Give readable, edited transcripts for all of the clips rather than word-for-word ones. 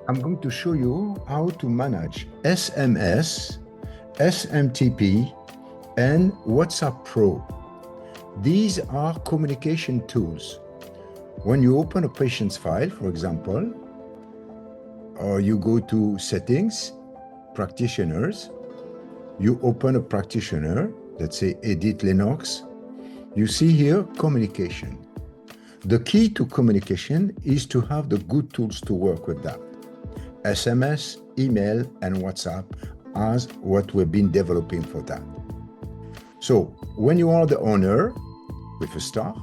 I'm going to show you how to manage SMS, SMTP, and WhatsApp Pro. These are communication tools. When you open a patient's file, for example, or you go to settings, practitioners, you open a practitioner, let's say Edith Lennox, you see here communication. The key to communication is to have the good tools to work with that. SMS, email, and WhatsApp as what we've been developing for that. So when you are the owner with a star,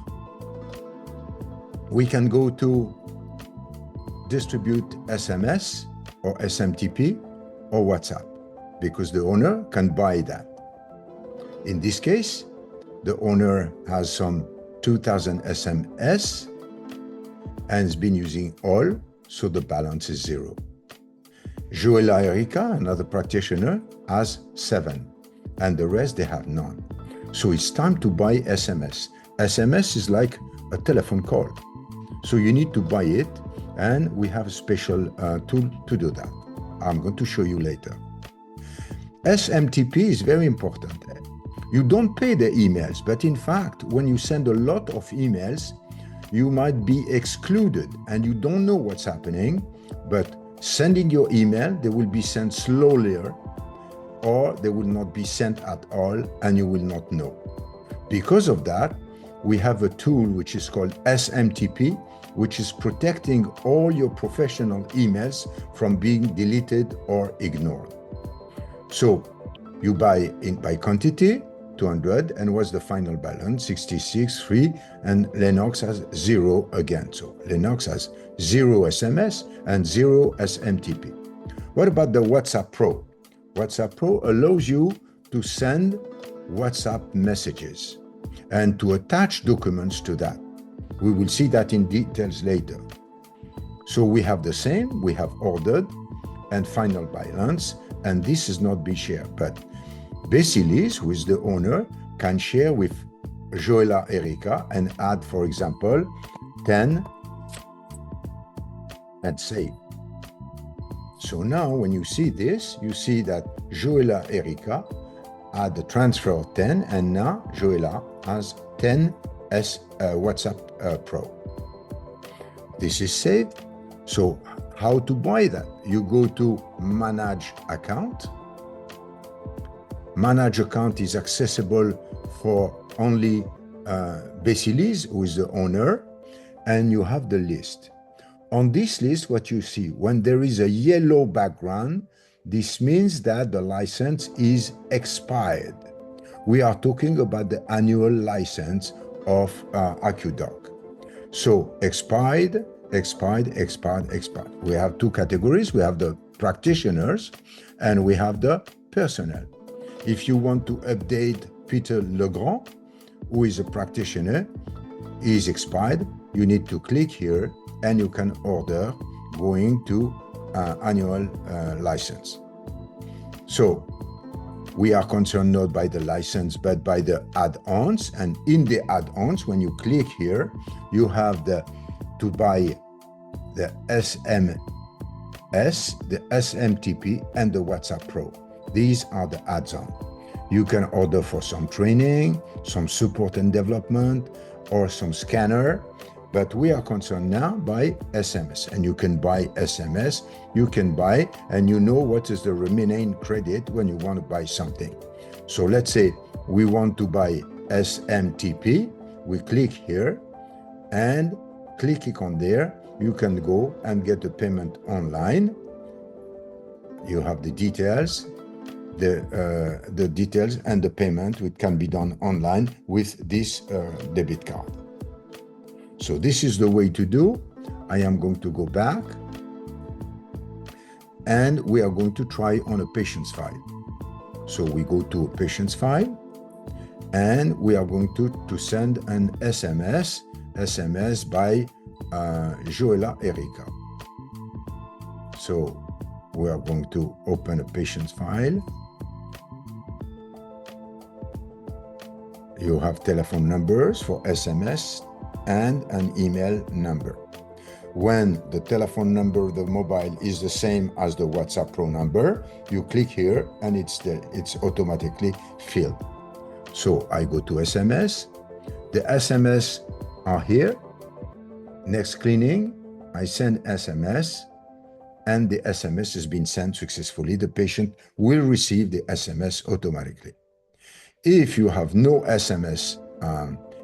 we can go to distribute SMS or SMTP or WhatsApp because the owner can buy that. In this case, the owner has some 2000 SMS and has been using all, so the balance is 0. Joella Erica, another practitioner, has 7, and the rest they have none. So it's time to buy SMS. SMS is like a telephone call. So you need to buy it, and we have a special tool to do that. I'm going to show you later. SMTP is very important. You don't pay the emails, but in fact, when you send a lot of emails, you might be excluded and you don't know what's happening, but sending your email, they will be sent slowly or they will not be sent at all and you will not know. Because of that, we have a tool which is called SMTP, which is protecting all your professional emails from being deleted or ignored. So you buy by quantity, 200, and what's the final balance? 66, 3, and Lennox has 0 again. So Lennox has 0 SMS and 0 SMTP. What about the WhatsApp Pro? WhatsApp Pro allows you to send WhatsApp messages and to attach documents to that. We will see that in details later. So we have the same, we have ordered and final balance, and this is not be shared, but Basilis, who is the owner, can share with Joella Erica and add, for example, 10 and save. So now when you see this, you see that Joella Erica had the transfer of 10, and now Joella has 10 as WhatsApp Pro. This is saved. So how to buy that? You go to Manage Account. Manage Account is accessible for only Basilis, who is the owner, and you have the list. On this list, what you see, when there is a yellow background, this means that the license is expired. We are talking about the annual license of AccuDoc. So expired, expired, expired, expired. We have two categories. We have the practitioners and we have the personnel. If you want to update Peter Legrand, who is a practitioner, he is expired, you need to click here and you can order going to annual license. So we are concerned not by the license, but by the add-ons. And in the add-ons, when you click here, you have to buy the SMS, the SMTP, and the WhatsApp Pro. These are the add-ons. You can order for some training, some support and development, or some scanner, but we are concerned now by SMS. And you can buy SMS, you can buy, and you know what is the remaining credit when you want to buy something. So let's say we want to buy SMTP, we click here, and clicking on there, you can go and get the payment online. You have the details, the details and the payment, which can be done online with this debit card. So this is the way to do. I am going to go back and we are going to try on a patient's file. So we go to a patient's file and we are going to send an SMS by Joella Erica. So we are going to open a patient's file. You have telephone numbers for SMS and an email number. When the telephone number of the mobile is the same as the WhatsApp Pro number, you click here and it's automatically filled. So I go to SMS. The SMS are here. Next cleaning, I send SMS, and the SMS has been sent successfully. The patient will receive the SMS automatically. If you have no SMS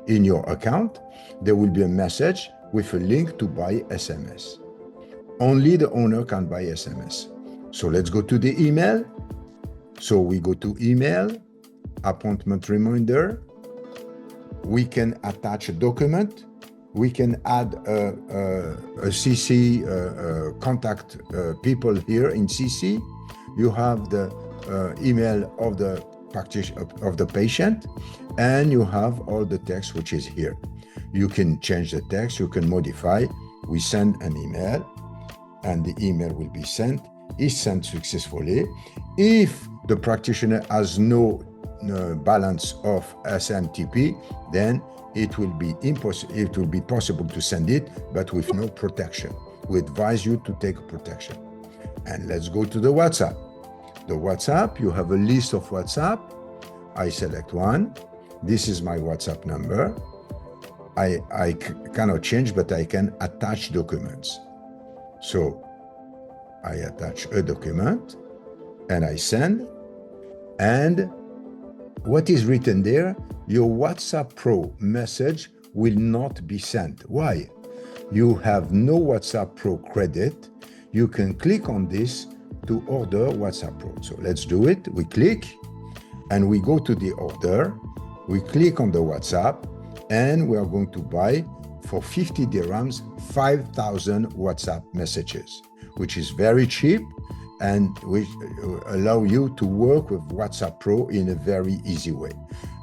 in your account, there will be a message with a link to buy SMS. Only the owner can buy SMS. So let's go to the email. So we go to email, appointment reminder. We can attach a document. We can add a CC, contact people here in CC. You have the email of the patient, and you have all the text which is here. You can change the text, you can modify. We send an email, and the email will be sent. Is sent successfully. If the practitioner has no balance of SMTP, then it will be impossible. It will be possible to send it, but with no protection. We advise you to take protection. And let's go to the WhatsApp. The WhatsApp, you have a list of WhatsApp. I select one. This is my WhatsApp number. I cannot change, but I can attach documents. So I attach a document and I send. And what is written there? Your WhatsApp Pro message will not be sent. Why? You have no WhatsApp Pro credit. You can click on this to order WhatsApp Pro. So let's do it. We click and we go to the order. We click on the WhatsApp and we are going to buy for 50 dirhams, 5,000 WhatsApp messages, which is very cheap and which allow you to work with WhatsApp Pro in a very easy way.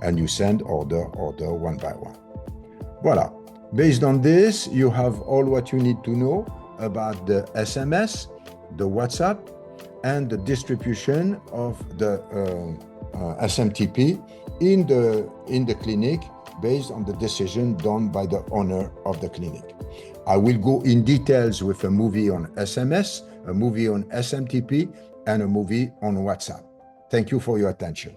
And you send order one by one. Voila. Based on this, you have all what you need to know about the SMS, the WhatsApp, and the distribution of the SMTP in the clinic based on the decision done by the owner of the clinic. I will go in details with a movie on SMS, a movie on SMTP, and a movie on WhatsApp. Thank you for your attention.